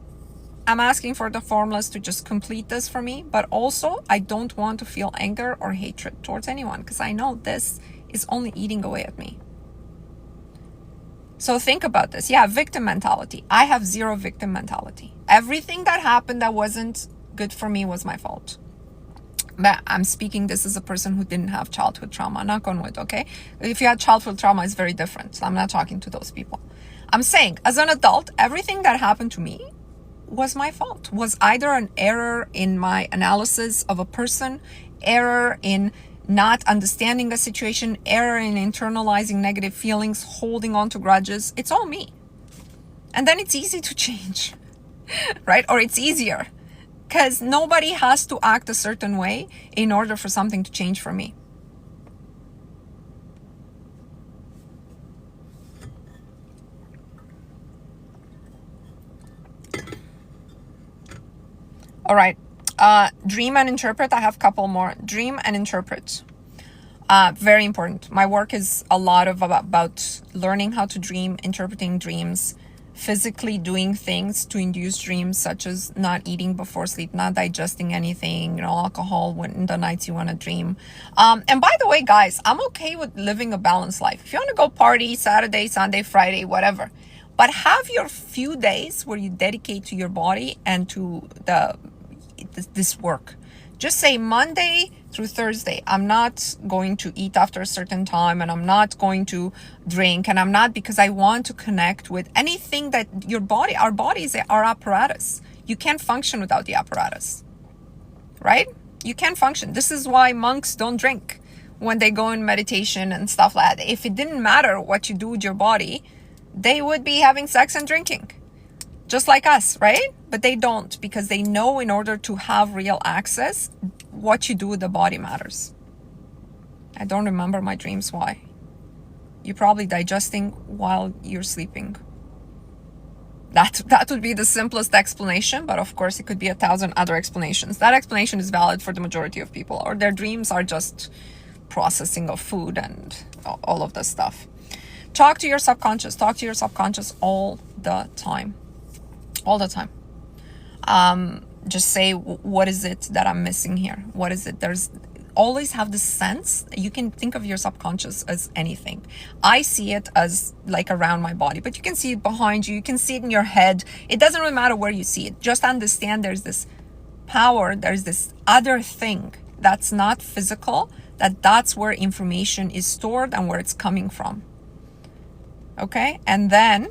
I'm asking for the formulas to just complete this for me. But also, I don't want to feel anger or hatred towards anyone because I know this is only eating away at me. So think about this. Yeah, victim mentality. I have zero victim mentality. Everything that happened that wasn't good for me was my fault. But I'm speaking this as a person who didn't have childhood trauma, knock on wood, okay? If you had childhood trauma, it's very different. So I'm not talking to those people. I'm saying, as an adult, everything that happened to me was my fault. Was either an error in my analysis of a person, error in not understanding a situation, error in internalizing negative feelings, holding on to grudges. It's all me. And then it's easy to change, right? Or it's easier. Because nobody has to act a certain way in order for something to change for me. All right. Dream and interpret. I have a couple more. Dream and interpret. Very important. My work is a lot of about learning how to dream, interpreting dreams, physically doing things to induce dreams, such as not eating before sleep, not digesting anything, alcohol when the nights you want to dream. And by the way, guys, I'm okay with living a balanced life. If you want to go party Saturday, Sunday, Friday, whatever, but have your few days where you dedicate to your body and to this work. Just say Monday through Thursday, I'm not going to eat after a certain time, and I'm not going to drink, and I'm not, because I want to connect with anything that our bodies are apparatus. You can't function without the apparatus, right? You can't function. This is why monks don't drink. when they go in meditation and stuff like that. If it didn't matter what you do with your body, they would be having sex and drinking, just like us, right? But they don't, because they know in order to have real access, what you do with the body matters. I don't remember my dreams. Why? You're probably digesting while you're sleeping. That would be the simplest explanation, but of course it could be 1,000 other explanations. That explanation is valid for the majority of people, or their dreams are just processing of food and all of this stuff. Talk to your subconscious. Talk to your subconscious all the time. All the time. Just say, what is it that I'm missing here? What is it? There's always have this sense. You can think of your subconscious as anything. I see it as like around my body, but you can see it behind you. You can see it in your head. It doesn't really matter where you see it. Just understand there's this power. There's this other thing that's not physical, that's where information is stored and where it's coming from. Okay? And then,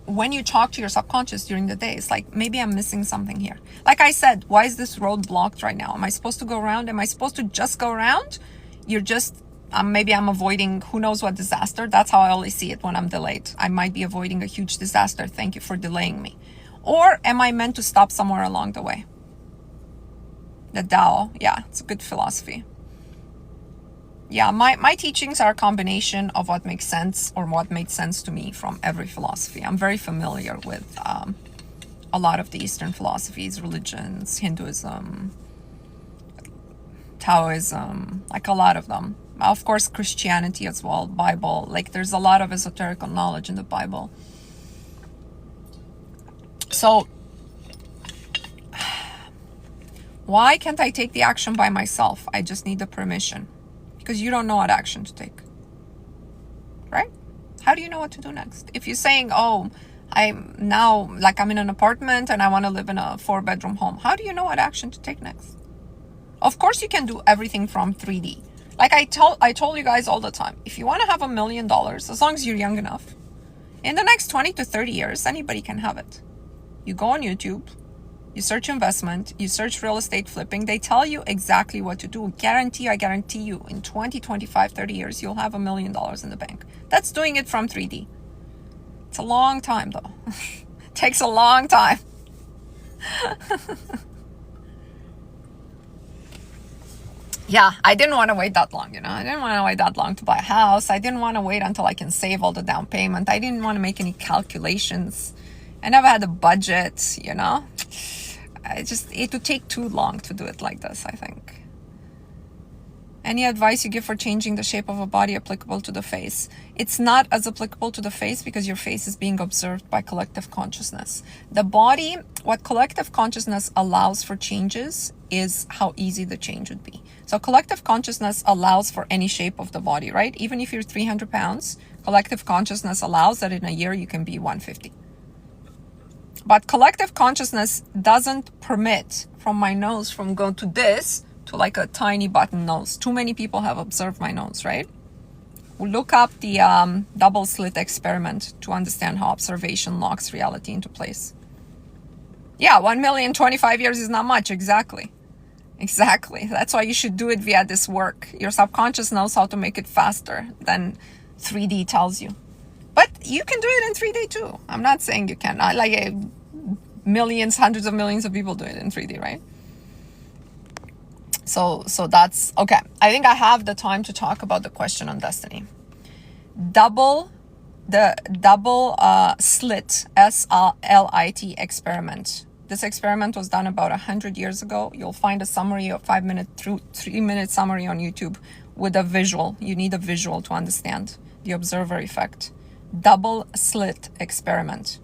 when you talk to your subconscious during the day, it's like, maybe I'm missing something here. Like I said, why is this road blocked right now? Am I supposed to go around? Am I supposed to just go around? You're just, maybe I'm avoiding who knows what disaster. That's how I always see it when I'm delayed. I might be avoiding a huge disaster. Thank you for delaying me. Or am I meant to stop somewhere along the way? The Tao, yeah, it's a good philosophy. Yeah, my teachings are a combination of what makes sense or what made sense to me from every philosophy. I'm very familiar with a lot of the Eastern philosophies, religions, Hinduism, Taoism, like a lot of them. Of course, Christianity as well, Bible. Like there's a lot of esoteric knowledge in the Bible. So, why can't I take the action by myself? I just need the permission. Because you don't know what action to take, right? How do you know what to do next? If you're saying, oh, I'm in an apartment and I want to live in a 4-bedroom home, how do you know what action to take next? Of course, you can do everything from 3D. Like I told you guys all the time, if you want to have $1 million, as long as you're young enough, in the next 20 to 30 years, anybody can have it. You go on YouTube, you search investment, you search real estate flipping, they tell you exactly what to do. I guarantee you, in 20, 25, 30 years, you'll have $1 million in the bank. That's doing it from 3D. It's a long time though. It takes a long time. Yeah, I didn't want to wait that long, I didn't want to wait that long to buy a house. I didn't want to wait until I can save all the down payment. I didn't want to make any calculations. I never had a budget, it would take too long to do it like this, I think. Any advice you give for changing the shape of a body applicable to the face? It's not as applicable to the face because your face is being observed by collective consciousness. The body, what collective consciousness allows for changes is how easy the change would be. So collective consciousness allows for any shape of the body, right? Even if you're 300 pounds, collective consciousness allows that in a year you can be 150. But collective consciousness doesn't permit from my nose from going to this to like a tiny button nose. Too many people have observed my nose, right? We'll look up the double slit experiment to understand how observation locks reality into place. Yeah, 1,025 years is not much. Exactly. That's why you should do it via this work. Your subconscious knows how to make it faster than 3D tells you. But you can do it in 3D too. I'm not saying you cannot. Like millions, hundreds of millions of people do it in 3D, right? So that's okay. I think I have the time to talk about the question on destiny. Double slit SLIT experiment. This experiment was done about 100 years ago. You'll find a summary of 3-minute summary on YouTube with a visual. You need a visual to understand the observer effect. Double slit experiment.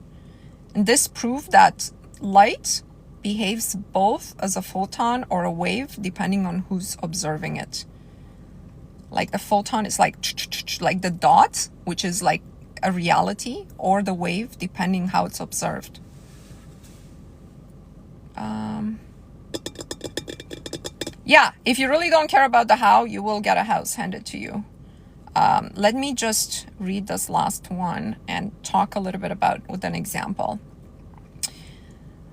And this proved that light behaves both as a photon or a wave depending on who's observing it. Like the photon is like the dot, which is like a reality, or the wave depending how it's observed. Yeah, if you really don't care about the how, you will get a house handed to you. Let me just read this last one and talk a little bit about with an example.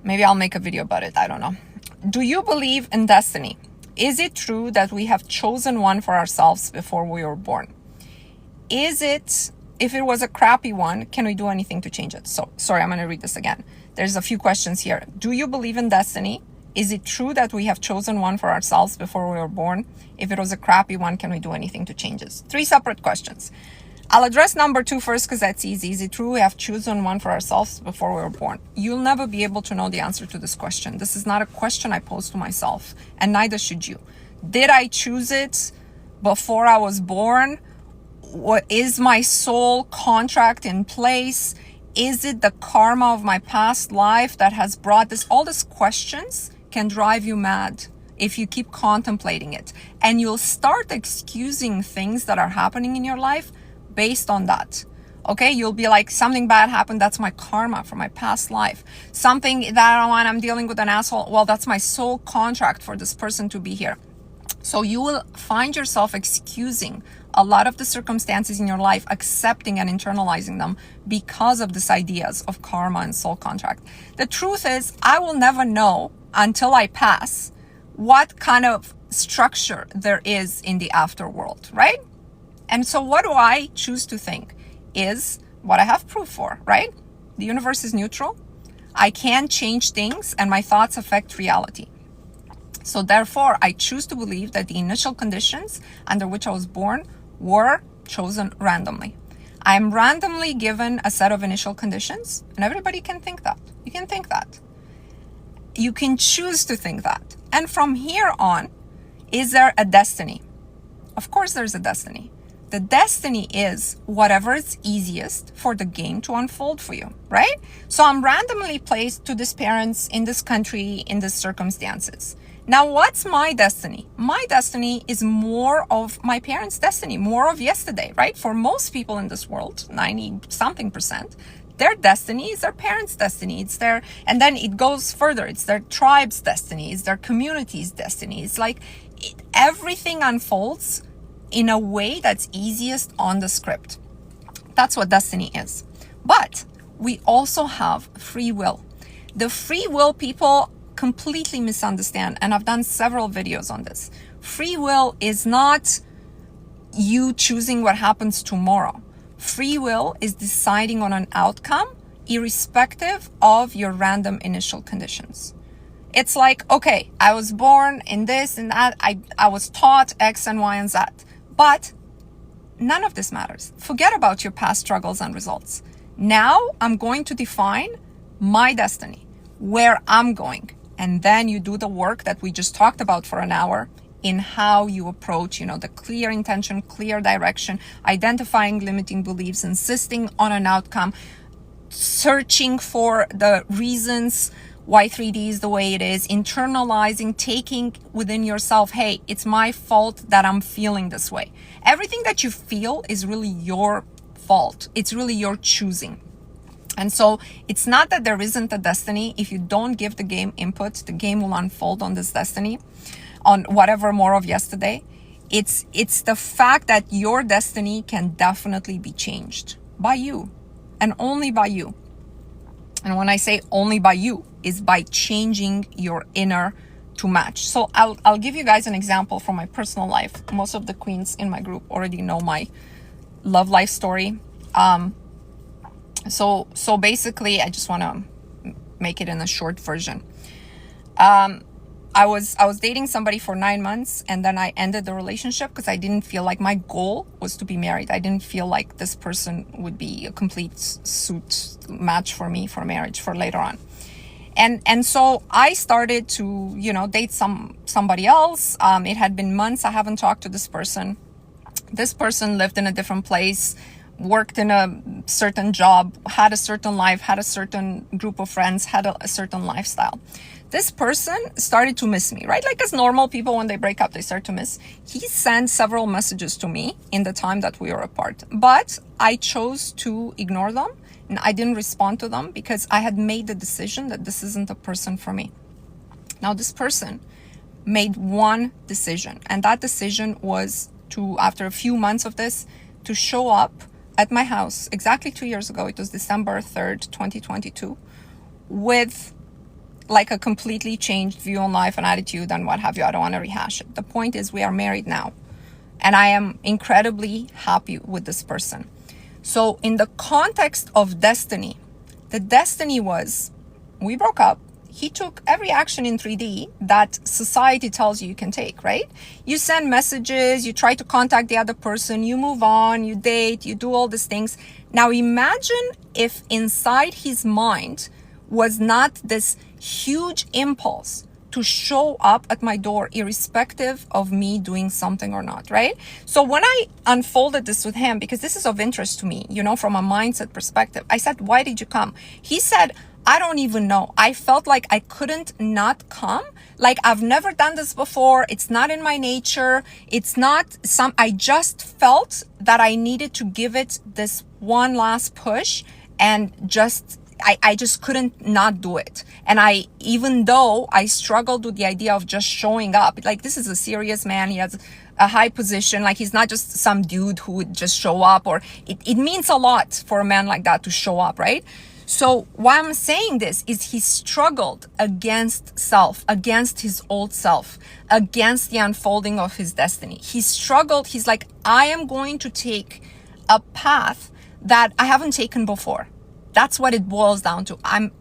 Maybe I'll make a video about it. I don't know. Do you believe in destiny? Is it true that we have chosen one for ourselves before we were born? Is it, if it was a crappy one, can we do anything to change it? So, sorry, I'm going to read this again. There's a few questions here. Do you believe in destiny? Is it true that we have chosen one for ourselves before we were born? If it was a crappy one, can we do anything to change it? 3 separate questions. I'll address number 2 first because that's easy. Is it true we have chosen one for ourselves before we were born? You'll never be able to know the answer to this question. This is not a question I pose to myself, and neither should you. Did I choose it before I was born? What is my soul contract in place? Is it the karma of my past life that has brought this? All these questions can drive you mad if you keep contemplating it. And you'll start excusing things that are happening in your life based on that. Okay, you'll be like, something bad happened, that's my karma from my past life. Something that I'm dealing with an asshole, well, that's my soul contract for this person to be here. So you will find yourself excusing a lot of the circumstances in your life, accepting and internalizing them because of these ideas of karma and soul contract. The truth is, I will never know until I pass what kind of structure there is in the afterworld, right? And so what do I choose to think is what I have proof for, right? The universe is neutral. I can change things and my thoughts affect reality. So therefore, I choose to believe that the initial conditions under which I was born were chosen randomly. I am randomly given a set of initial conditions, and everybody can think that. You can think that. You can choose to think that. And from here on, is there a destiny? Of course there's a destiny. The destiny is whatever is easiest for the game to unfold for you, right? So I'm randomly placed to these parents in this country, in these circumstances. Now, what's my destiny? My destiny is more of my parents' destiny, more of yesterday, right? For most people in this world, 90-something%, their destiny is their parents' destiny. It's their, and then it goes further. It's their tribe's destiny. It's their community's destiny. It's like everything unfolds in a way that's easiest on the script. That's what destiny is. But we also have free will. The free will people completely misunderstand, and I've done several videos on this. Free will is not you choosing what happens tomorrow. Free will is deciding on an outcome irrespective of your random initial conditions. It's like, okay, I was born in this and that, I was taught X and Y and Z, but none of this matters. Forget about your past struggles and results. Now I'm going to define my destiny, where I'm going. And then you do the work that we just talked about for an hour in how you approach, the clear intention, clear direction, identifying limiting beliefs, insisting on an outcome, searching for the reasons why 3D is the way it is, internalizing, taking within yourself, hey, it's my fault that I'm feeling this way. Everything that you feel is really your fault. It's really your choosing. And so it's not that there isn't a destiny. If you don't give the game input, the game will unfold on this destiny, on whatever more of yesterday. It's the fact that your destiny can definitely be changed by you and only by you. And when I say only by you, is by changing your inner to match. So I'll give you guys an example from my personal life. Most of the queens in my group already know my love life story. So basically, I just want to make it in a short version. I was dating somebody for 9 months, and then I ended the relationship because I didn't feel like my goal was to be married. I didn't feel like this person would be a complete suit match for me for marriage for later on. And so I started to, date somebody else. It had been months I haven't talked to this person. This person lived in a different place, worked in a certain job, had a certain life, had a certain group of friends, had a certain lifestyle. This person started to miss me, right? Like as normal people, when they break up, they start to miss. He sent several messages to me in the time that we were apart, but I chose to ignore them and I didn't respond to them because I had made the decision that this isn't a person for me. Now, this person made one decision, and that decision was to, after a few months of this, to show up at my house exactly 2 years ago. It was December 3rd, 2022, with like a completely changed view on life and attitude and what have you. I don't want to rehash it. The point is we are married now. And I am incredibly happy with this person. So in the context of destiny, the destiny was, we broke up. He took every action in 3D that society tells you can take, right? You send messages, you try to contact the other person, you move on, you date, you do all these things. Now imagine if inside his mind was not this huge impulse to show up at my door irrespective of me doing something or not, right? So when I unfolded this with him, because this is of interest to me, you know, from a mindset perspective, I said, why did you come? He said, I don't even know. I felt like I couldn't not come. Like I've never done this before. It's not in my nature. It's not I just felt that I needed to give it this one last push and I just couldn't not do it. And even though I struggled with the idea of just showing up, like this is a serious man. He has a high position. Like he's not just some dude who would just show up, or it means a lot for a man like that to show up, right? So why I'm saying this is he struggled against self, against his old self, against the unfolding of his destiny. He struggled. He's like, I am going to take a path that I haven't taken before. That's what it boils down to. I'm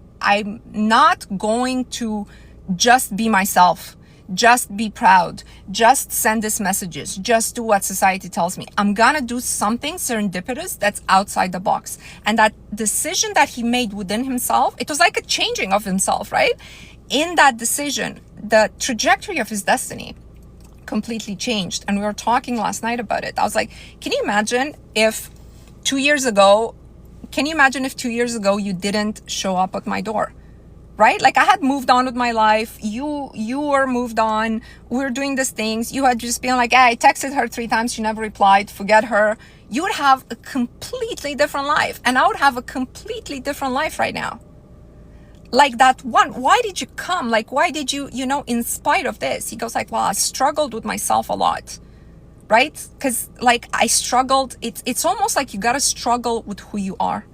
not going to just be myself, just be proud, just send these messages, just do what society tells me. I'm gonna do something serendipitous that's outside the box. And that decision that he made within himself, it was like a changing of himself, right? In that decision, the trajectory of his destiny completely changed. And we were talking last night about it. I was like, can you imagine if 2 years ago you didn't show up at my door, right? Like I had moved on with my life. You were moved on. We were doing these things. You had just been like, hey, I texted her 3 times. She never replied. Forget her. You would have a completely different life. And I would have a completely different life right now. Like that one, why did you come? Like, why did you, in spite of this? He goes like, well, I struggled with myself a lot. Right? Because like I struggled, it's almost like you got to struggle with who you are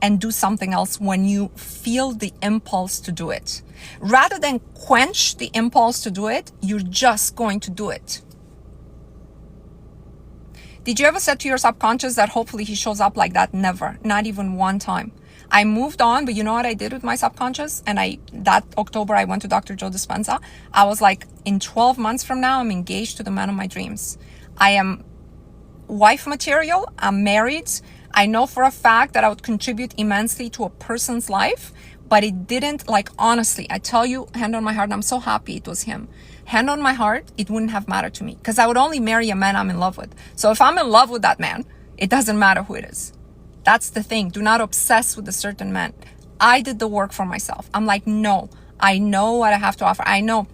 and do something else when you feel the impulse to do it. Rather than quench the impulse to do it, you're just going to do it. Did you ever say to your subconscious that hopefully he shows up like that? Never, not even one time. I moved on, but you know what I did with my subconscious? And that October, I went to Dr. Joe Dispenza. I was like, in 12 months from now, I'm engaged to the man of my dreams. I am wife material. I'm married. I know for a fact that I would contribute immensely to a person's life, but it didn't, like, honestly, I tell you, hand on my heart, I'm so happy it was him. Hand on my heart, it wouldn't have mattered to me because I would only marry a man I'm in love with. So if I'm in love with that man, it doesn't matter who it is. That's the thing. Do not obsess with a certain man. I did the work for myself. I'm like, no, I know what I have to offer. I know.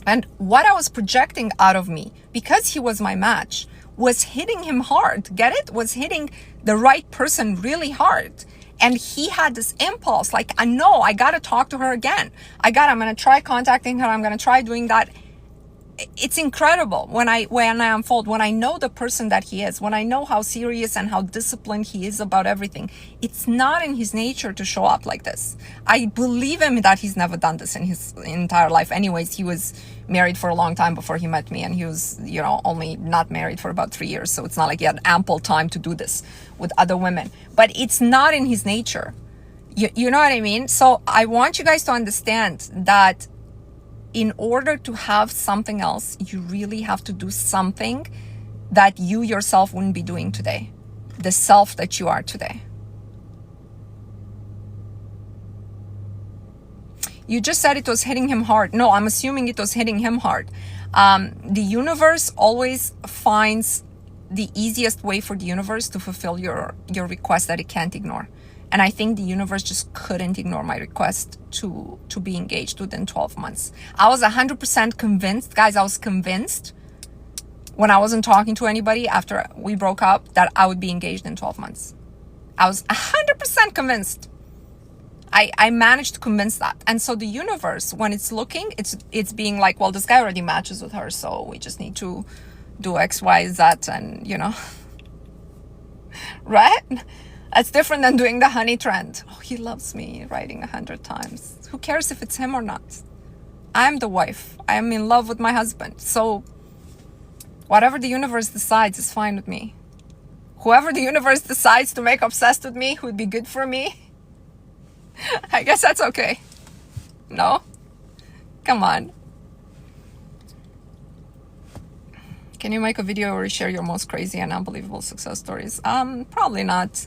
And what I was projecting out of me, because he was my match, was hitting him hard. Get it? Was hitting the right person really hard. And he had this impulse, like, I know I got to talk to her again. I'm going to try contacting her. I'm going to try doing that. It's incredible when I unfold, when I know the person that he is, when I know how serious and how disciplined he is about everything. It's not in his nature to show up like this. I believe him that he's never done this in his entire life. Anyways, he was married for a long time before he met me, and he was, only not married for about 3 years. So it's not like he had ample time to do this with other women, but it's not in his nature. You know what I mean? So I want you guys to understand that in order to have something else, you really have to do something that you yourself wouldn't be doing today. The self that you are today. You just said it was hitting him hard. No, I'm assuming it was hitting him hard. The universe always finds the easiest way for the universe to fulfill your request that it can't ignore. And I think the universe just couldn't ignore my request to be engaged within 12 months. I was 100% convinced, guys, I was convinced when I wasn't talking to anybody after we broke up that I would be engaged in 12 months. I was 100% convinced. I managed to convince that. And so the universe, when it's looking, it's being like, well, this guy already matches with her, so we just need to do X, Y, Z, and, right? That's different than doing the honey trend. Oh, he loves me, writing 100 times. Who cares if it's him or not? I'm the wife. I'm in love with my husband. So whatever the universe decides is fine with me. Whoever the universe decides to make obsessed with me, who'd be good for me, I guess that's okay. No? Come on. Can you make a video or share your most crazy and unbelievable success stories? Probably not.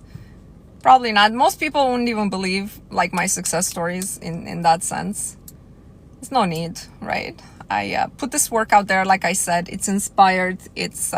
Probably not. Most people wouldn't even believe like my success stories in that sense. There's no need, right? I put this work out there, like I said, it's inspired. It's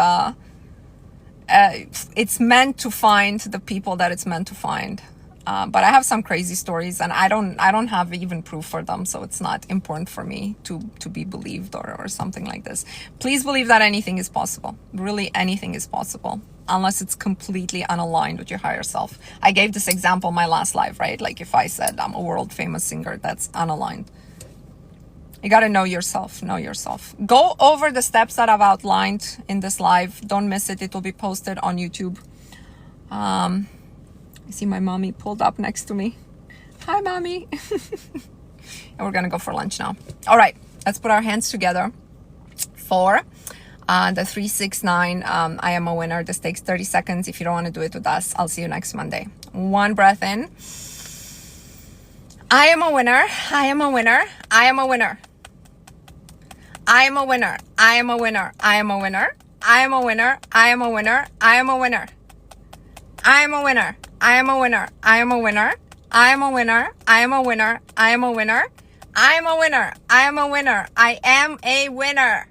meant to find the people that it's meant to find. But I have some crazy stories, and I don't have even proof for them, so it's not important for me to be believed or something like this. Please believe that anything is possible. Really, anything is possible, unless it's completely unaligned with your higher self. I gave this example in my last live, right? Like if I said I'm a world famous singer, that's unaligned. You got to know yourself. Know yourself. Go over the steps that I've outlined in this live. Don't miss it. It will be posted on YouTube. I see my mommy pulled up next to me. Hi, mommy. And we're going to go for lunch now. All right. Let's put our hands together for the 369. I am a winner. This takes 30 seconds. If you don't want to do it with us, I'll see you next Monday. One breath in. I am a winner. I am a winner. I am a winner. I am a winner. I am a winner. I am a winner. I am a winner. I am a winner. I am a winner. I am a winner. I am a winner. I am a winner. I am a winner. I am a winner. I am a winner. I am a winner. I am a winner. I am a winner.